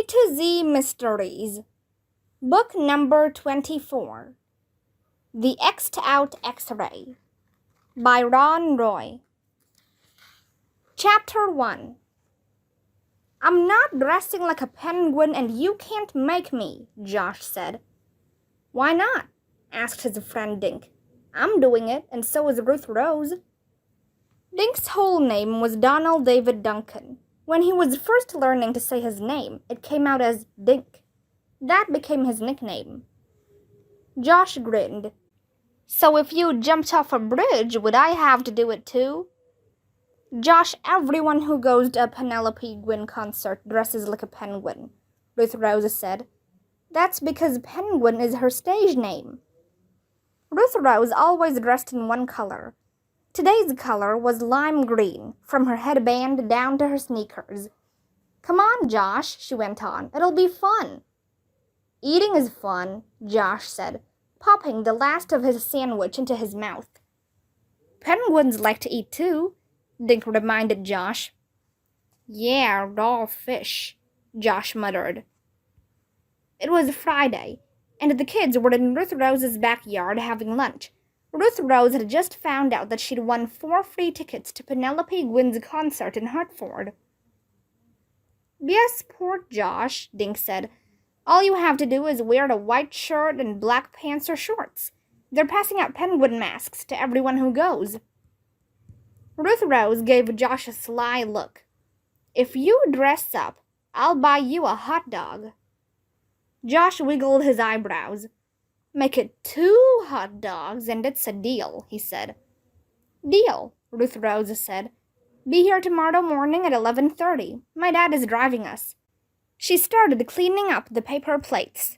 to Z Mysteries, Book Number 24, The X'd Out X-Ray, by Ron Roy. Chapter 1. I'm not dressing like a penguin and you can't make me, Josh said. Why not? Asked his friend Dink. I'm doing it, and so is Ruth Rose. Dink's whole name was Donald David Duncan. When he was first learning to say his name, it came out as Dink. That became his nickname. Josh grinned. So if you jumped off a bridge, would I have to do it too? Josh, everyone who goes to a Penelope Gwyn concert dresses like a penguin, Ruth Rose said. That's because Penguin is her stage name. Ruth Rose always dressed in one color. Today's color was lime green, from her headband down to her sneakers. Come on, Josh, she went on. It'll be fun. Eating is fun, Josh said, popping the last of his sandwich into his mouth. Penguins like to eat too, Dink reminded Josh. Yeah, raw fish, Josh muttered. It was Friday, and the kids were in Ruth Rose's backyard having lunch. Ruth Rose had just found out that she'd won 4 free tickets to Penelope Gwyn's concert in Hartford. Yes, poor Josh, Dink said. All you have to do is wear a white shirt and black pants or shorts. They're passing out penguin masks to everyone who goes. Ruth Rose gave Josh a sly look. If you dress up, I'll buy you a hot dog. Josh wiggled his eyebrows. Make it 2 hot dogs and it's a deal, he said. Deal, Ruth Rose said. Be here tomorrow morning at 11:30. My dad is driving us. She started cleaning up the paper plates.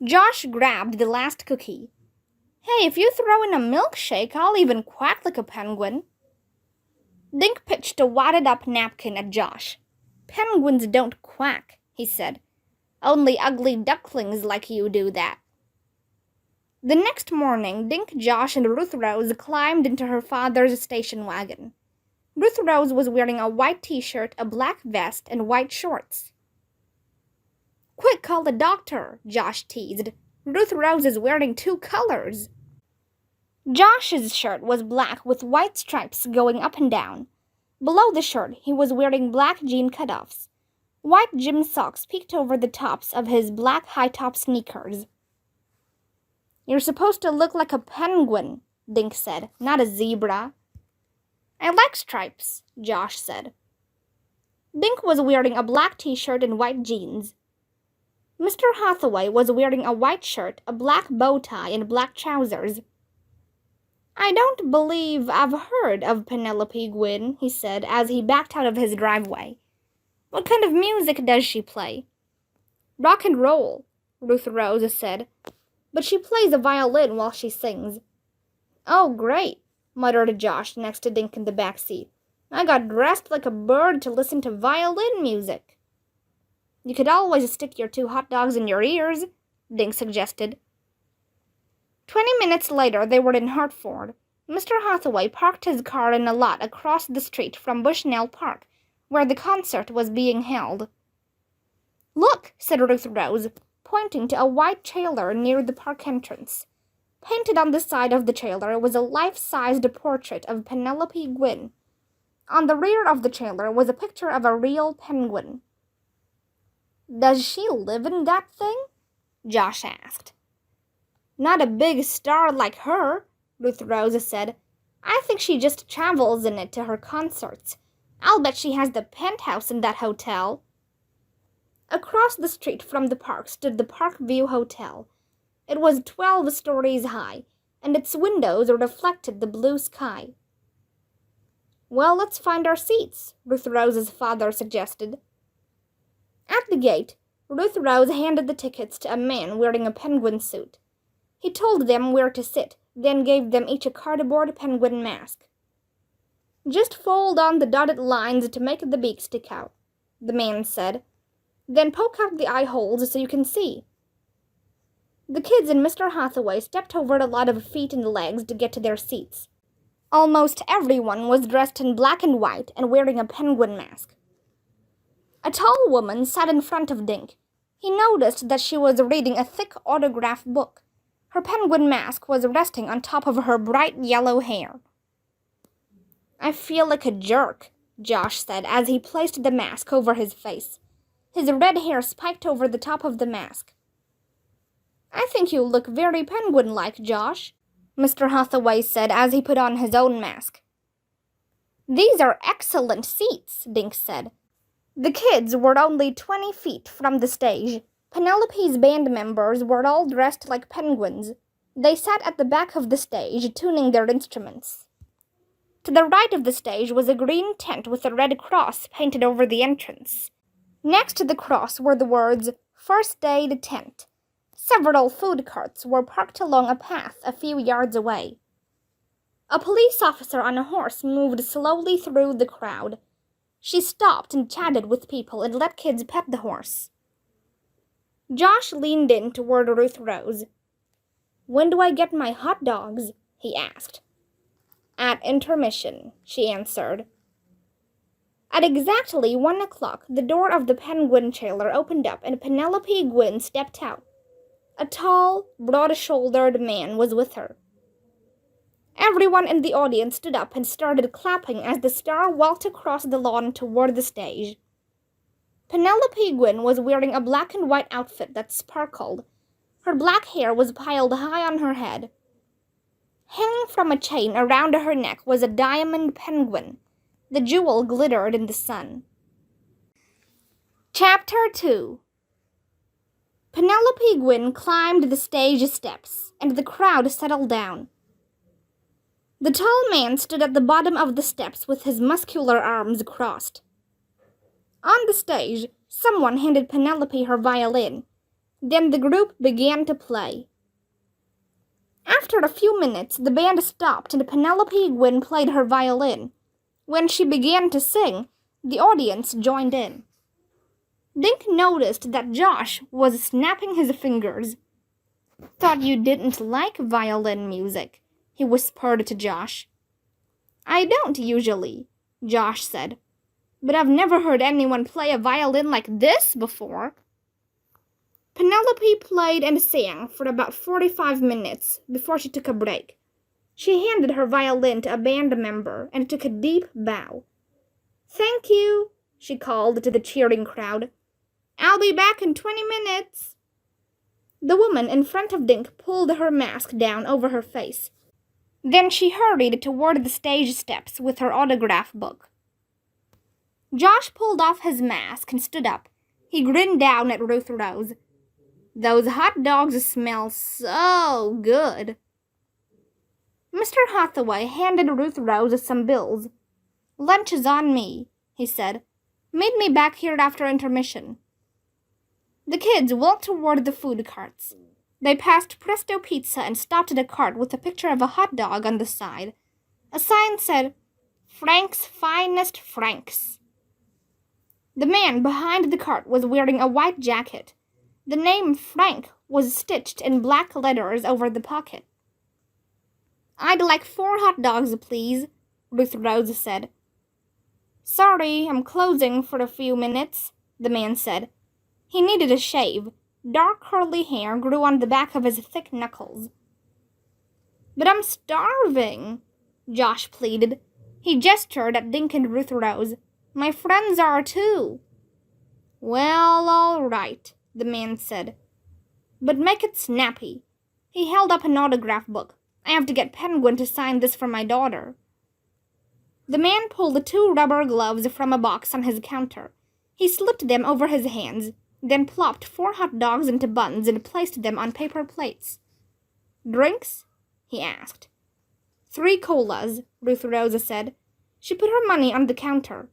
Josh grabbed the last cookie. Hey, if you throw in a milkshake, I'll even quack like a penguin. Dink pitched a wadded-up napkin at Josh. Penguins don't quack, he said. Only ugly ducklings like you do that. The next morning, Dink, Josh, and Ruth Rose climbed into her father's station wagon. Ruth Rose was wearing a white t-shirt, a black vest, and white shorts. Quick, call the doctor, Josh teased. Ruth Rose is wearing 2 colors. Josh's shirt was black with white stripes going up and down. Below the shirt, he was wearing black jean cutoffs. White gym socks peeked over the tops of his black high-top sneakers. You're supposed to look like a penguin, Dink said, not a zebra. I like stripes, Josh said. Dink was wearing a black t-shirt and white jeans. Mr. Hathaway was wearing a white shirt, a black bow tie, and black trousers. I don't believe I've heard of Penelope Gwyn, he said as he backed out of his driveway. What kind of music does she play? Rock and roll, Ruth Rose said. But she plays a violin while she sings. Oh, great, muttered Josh next to Dink in the back seat. I got dressed like a bird to listen to violin music. You could always stick your 2 hot dogs in your ears, Dink suggested. 20 minutes later, they were in Hartford. Mr. Hathaway parked his car in a lot across the street from Bushnell Park, where the concert was being held. Look, said Ruth Rose, pointing to a white trailer near the park entrance. Painted on the side of the trailer was a life-sized portrait of Penelope Gwyn. On the rear of the trailer was a picture of a real penguin. Does she live in that thing? Josh asked. Not a big star like her, Ruth Rose said. I think she just travels in it to her concerts. I'll bet she has the penthouse in that hotel. Across the street from the park stood the Parkview Hotel. It was 12 stories high, and its windows reflected the blue sky. Well, let's find our seats, Ruth Rose's father suggested. At the gate, Ruth Rose handed the tickets to a man wearing a penguin suit. He told them where to sit, then gave them each a cardboard penguin mask. Just fold on the dotted lines to make the beak stick out, the man said. Then poke out the eye holes so you can see. The kids and Mr. Hathaway stepped over a lot of feet and legs to get to their seats. Almost everyone was dressed in black and white and wearing a penguin mask. A tall woman sat in front of Dink. He noticed that she was reading a thick autograph book. Her penguin mask was resting on top of her bright yellow hair. "I feel like a jerk," Josh said as he placed the mask over his face. His red hair spiked over the top of the mask. "I think you look very penguin-like, Josh," Mr. Hathaway said as he put on his own mask. "These are excellent seats," Dink said. The kids were only 20 feet from the stage. Penelope's band members were all dressed like penguins. They sat at the back of the stage, tuning their instruments. To the right of the stage was a green tent with a red cross painted over the entrance. Next to the cross were the words, "First Aid Tent." Several food carts were parked along a path a few yards away. A police officer on a horse moved slowly through the crowd. She stopped and chatted with people and let kids pet the horse. Josh leaned in toward Ruth Rose. "When do I get my hot dogs?" he asked. "At intermission," she answered. At exactly 1 o'clock, the door of the penguin trailer opened up and Penelope Gwynn stepped out. A tall, broad-shouldered man was with her. Everyone in the audience stood up and started clapping as the star walked across the lawn toward the stage. Penelope Gwynn was wearing a black and white outfit that sparkled. Her black hair was piled high on her head. Hanging from a chain around her neck was a diamond penguin. The jewel glittered in the sun. Chapter 2. Penelope Gwynn climbed the stage steps, and the crowd settled down. The tall man stood at the bottom of the steps with his muscular arms crossed. On the stage, someone handed Penelope her violin. Then the group began to play. After a few minutes, the band stopped and Penelope Gwynn played her violin. When she began to sing, the audience joined in. Dink noticed that Josh was snapping his fingers. "Thought you didn't like violin music," he whispered to Josh. "I don't usually," Josh said, "but I've never heard anyone play a violin like this before." Penelope played and sang for about 45 minutes before she took a break. She handed her violin to a band member and took a deep bow. "Thank you," she called to the cheering crowd. "I'll be back in 20 minutes. The woman in front of Dink pulled her mask down over her face. Then she hurried toward the stage steps with her autograph book. Josh pulled off his mask and stood up. He grinned down at Ruth Rose. "Those hot dogs smell so good." Mr. Hathaway handed Ruth Rose some bills. "Lunch is on me," he said. "Meet me back here after intermission." The kids walked toward the food carts. They passed Presto Pizza and stopped at a cart with a picture of a hot dog on the side. A sign said, "Frank's Finest Franks." The man behind the cart was wearing a white jacket. The name Frank was stitched in black letters over the pocket. "I'd like 4 hot dogs, please," Ruth Rose said. "Sorry, I'm closing for a few minutes," the man said. He needed a shave. Dark curly hair grew on the back of his thick knuckles. "But I'm starving," Josh pleaded. He gestured at Dink and Ruth Rose. "My friends are too." "Well, all right," the man said. "But make it snappy." He held up an autograph book. "I have to get Penguin to sign this for my daughter." The man pulled 2 rubber gloves from a box on his counter. He slipped them over his hands, then plopped 4 hot dogs into buns and placed them on paper plates. "Drinks?" he asked. 3 colas, Ruth Rose said. She put her money on the counter.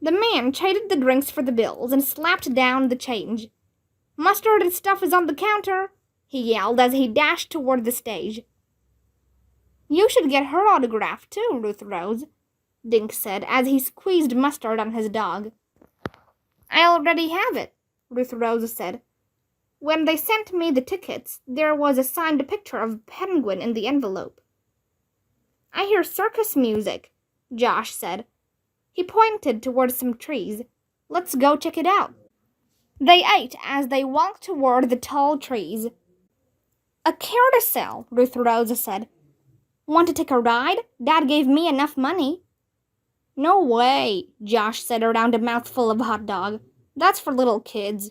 The man traded the drinks for the bills and slapped down the change. "Mustard and stuff is on the counter," he yelled as he dashed toward the stage. "You should get her autograph too, Ruth Rose," Dink said as he squeezed mustard on his dog. "I already have it," Ruth Rose said. "When they sent me the tickets, there was a signed picture of Penguin in the envelope." "I hear circus music," Josh said. He pointed toward some trees. Let's go check it out. They ate as they walked toward the tall trees. A carousel, Ruth Rose said. Want to take a ride? Dad gave me enough money. No way, Josh said around a mouthful of hot dog. That's for little kids.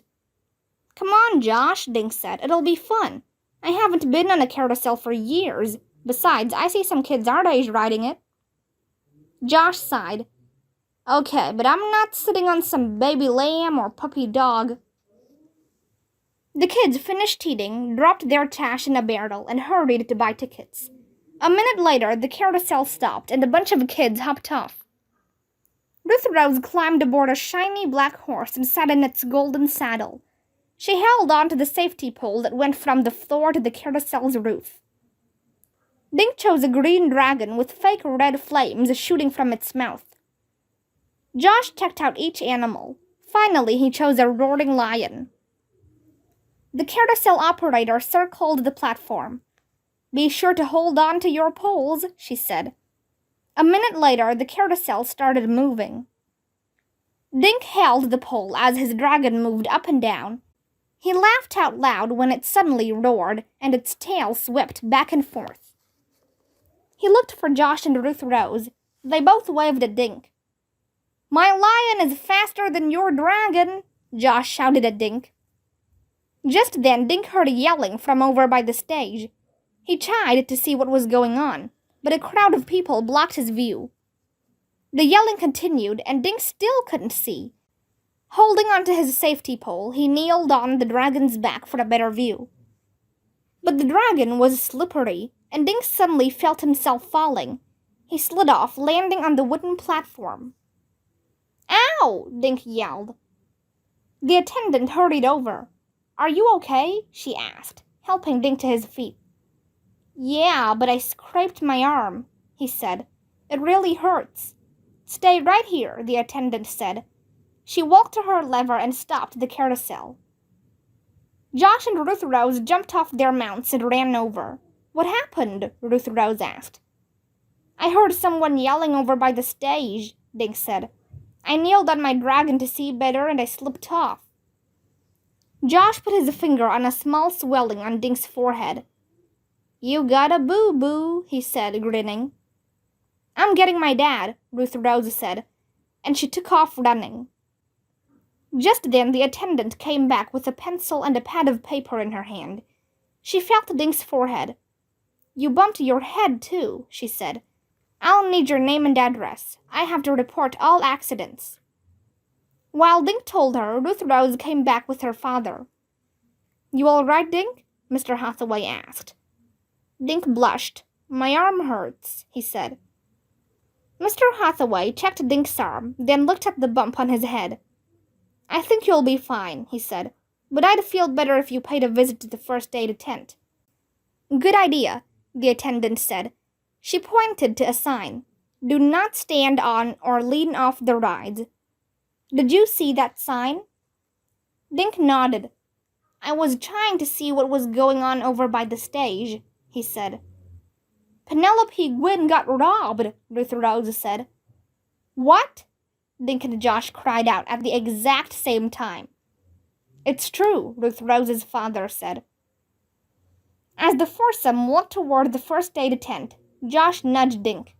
Come on, Josh, Dink said. It'll be fun. I haven't been on a carousel for years. Besides, I see some kids our age riding it. Josh sighed. Okay, but I'm not sitting on some baby lamb or puppy dog. The kids finished eating, dropped their cash in a barrel, and hurried to buy tickets. A minute later, the carousel stopped, and a bunch of kids hopped off. Ruth Rose climbed aboard a shiny black horse and sat in its golden saddle. She held on to the safety pole that went from the floor to the carousel's roof. Dink chose a green dragon with fake red flames shooting from its mouth. Josh checked out each animal. Finally, he chose a roaring lion. The carousel operator circled the platform. Be sure to hold on to your poles, she said. A minute later, the carousel started moving. Dink held the pole as his dragon moved up and down. He laughed out loud when it suddenly roared, and its tail swept back and forth. He looked for Josh and Ruth Rose. They both waved at Dink. My lion is faster than your dragon, Josh shouted at Dink. Just then, Dink heard yelling from over by the stage. He tried to see what was going on, but a crowd of people blocked his view. The yelling continued, and Dink still couldn't see. Holding onto his safety pole, he kneeled on the dragon's back for a better view. But the dragon was slippery, and Dink suddenly felt himself falling. He slid off, landing on the wooden platform. Ow! Dink yelled. The attendant hurried over. Are you okay? She asked, helping Dink to his feet. Yeah, but I scraped my arm, he said. It really hurts. Stay right here, the attendant said. She walked to her lever and stopped the carousel. Josh and Ruth Rose jumped off their mounts and ran over. What happened? Ruth Rose asked. I heard someone yelling over by the stage, Dink said. I kneeled on my dragon to see better and I slipped off. Josh put his finger on a small swelling on Dink's forehead. You got a boo-boo, he said, grinning. I'm getting my dad, Ruth Rose said, and she took off running. Just then the attendant came back with a pencil and a pad of paper in her hand. She felt Dink's forehead. You bumped your head, too, she said. I'll need your name and address. I have to report all accidents. While Dink told her, Ruth Rose came back with her father. You all right, Dink? Mr. Hathaway asked. Dink blushed. My arm hurts, he said. Mr. Hathaway checked Dink's arm, then looked at the bump on his head. I think you'll be fine, he said, but I'd feel better if you paid a visit to the first aid tent. Good idea, the attendant said. She pointed to a sign. Do not stand on or lean off the rides. Did you see that sign? Dink nodded. I was trying to see what was going on over by the stage, he said. Penelope Gwynn got robbed, Ruth Rose said. What? Dink and Josh cried out at the exact same time. It's true, Ruth Rose's father said. As the foursome walked toward the first aid tent, Josh nudged Dink.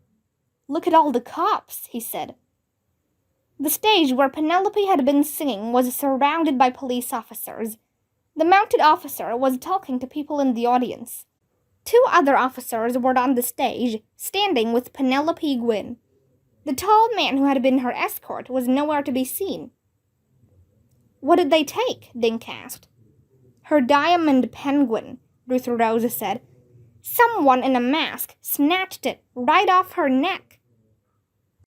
Look at all the cops, he said. The stage where Penelope had been singing was surrounded by police officers. The mounted officer was talking to people in the audience. 2 other officers were on the stage, standing with Penelope Gwynn. The tall man who had been her escort was nowhere to be seen. What did they take? Dink asked. Her diamond penguin, Ruth Rose said. Someone in a mask snatched it right off her neck.